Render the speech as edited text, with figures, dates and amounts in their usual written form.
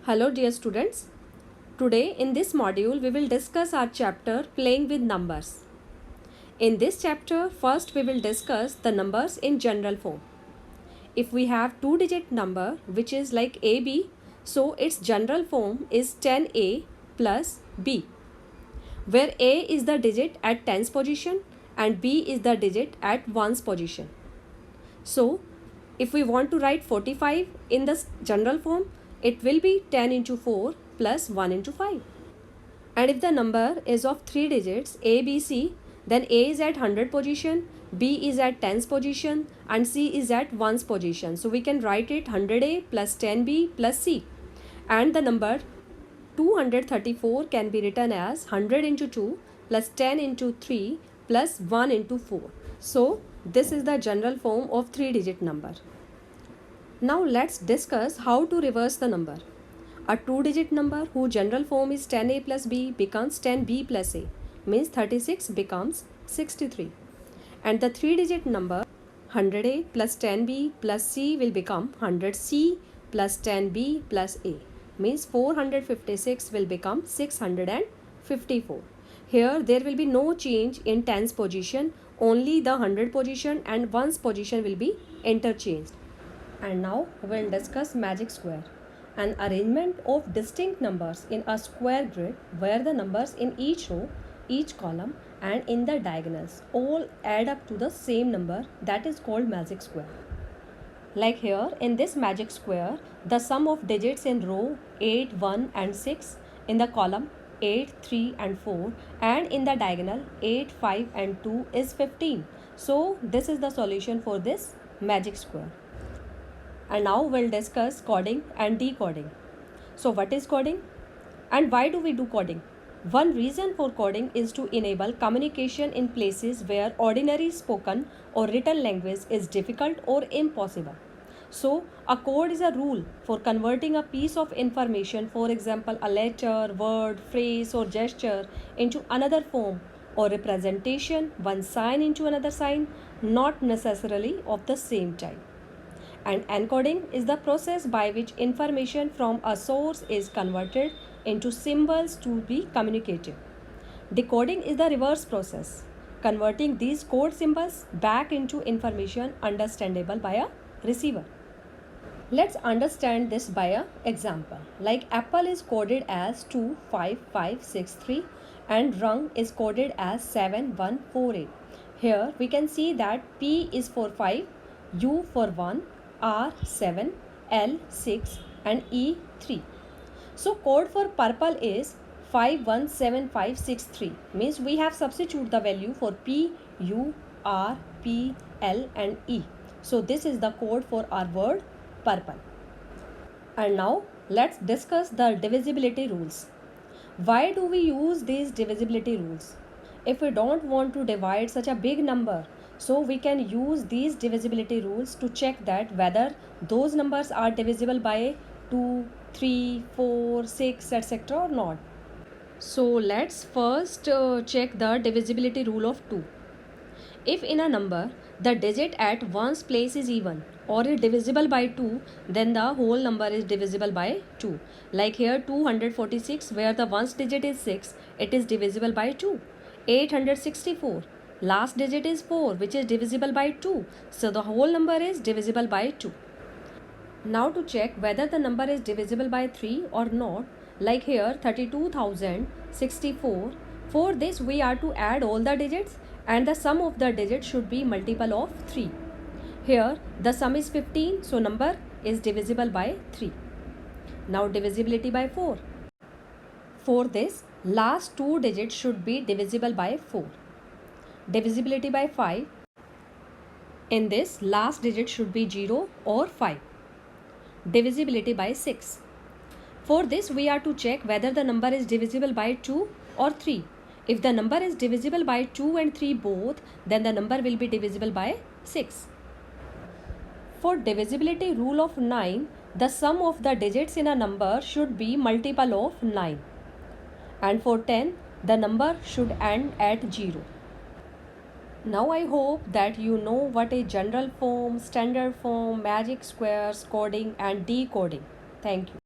Hello dear students. Today in this module we will discuss our chapter Playing with Numbers. In this chapter first we will discuss the numbers in general form. If we have two-digit number which is like AB, so its general form is 10A plus B, where A is the digit at tens position and B is the digit at ones position. So if we want to write 45 in the general form, it will be 10 into 4 plus 1 into 5. And if the number is of 3 digits A, B, C, then A is at 100 position, B is at tens position and C is at ones position. So we can write it 100A plus 10B plus C. And the number 234 can be written as 100 into 2 plus 10 into 3 plus 1 into 4. So this is the general form of 3-digit number. Now let's discuss how to reverse the number. A two-digit number whose general form is 10A plus B becomes 10B plus A, means 36 becomes 63. And the three-digit number 100A plus 10B plus C will become 100C plus 10B plus A, means 456 will become 654. Here there will be no change in tens position, only the 100 position and ones position will be interchanged. And now we will discuss magic square, an arrangement of distinct numbers in a square grid where the numbers in each row, each column and in the diagonals all add up to the same number, that is called magic square. Like here in this magic square, the sum of digits in row 8, 1 and 6, in the column 8, 3 and 4 and in the diagonal 8, 5 and 2 is 15. So this is the solution for this magic square. And now we'll discuss coding and decoding. So what is coding and why do we do coding? One reason for coding is to enable communication in places where ordinary spoken or written language is difficult or impossible. So a code is a rule for converting a piece of information, for example a letter, word, phrase or gesture, into another form or representation, one sign into another sign, not necessarily of the same type. And encoding is the process by which information from a source is converted into symbols to be communicated. Decoding is the reverse process, converting these code symbols back into information understandable by a receiver. Let's understand this by an example. Like apple is coded as 25563 and rung is coded as 7148. Here we can see that P is for 5, U for 1, R 7, L 6 and E 3. So code for purple is 517563, means we have substitute the value for P, U, R, P, L and E. So this is the code for our word purple. And now let's discuss the divisibility rules. Why do we use these divisibility rules? If we don't want to divide such a big number, so we can use these divisibility rules to check that whether those numbers are divisible by 2, 3, 4, 6, etc. or not. So let's first check the divisibility rule of 2. If in a number the digit at ones place is even or is divisible by 2, then the whole number is divisible by 2. Like here 246, where the ones digit is 6, it is divisible by 2. 864, last digit is 4, which is divisible by 2. So the whole number is divisible by 2. Now to check whether the number is divisible by 3 or not, like here 32,064, for this we are to add all the digits and the sum of the digits should be multiple of 3. Here the sum is 15, so number is divisible by 3. Now divisibility by 4. For this, last two digits should be divisible by 4. Divisibility by 5. In this, last digit should be 0 or 5. Divisibility by 6. For this, we are to check whether the number is divisible by 2 or 3. If the number is divisible by 2 and 3 both, then the number will be divisible by 6. For divisibility rule of 9, the sum of the digits in a number should be multiple of 9. And for 10, the number should end at 0. Now I hope that you know what is general form, standard form, magic squares, coding and decoding. Thank you.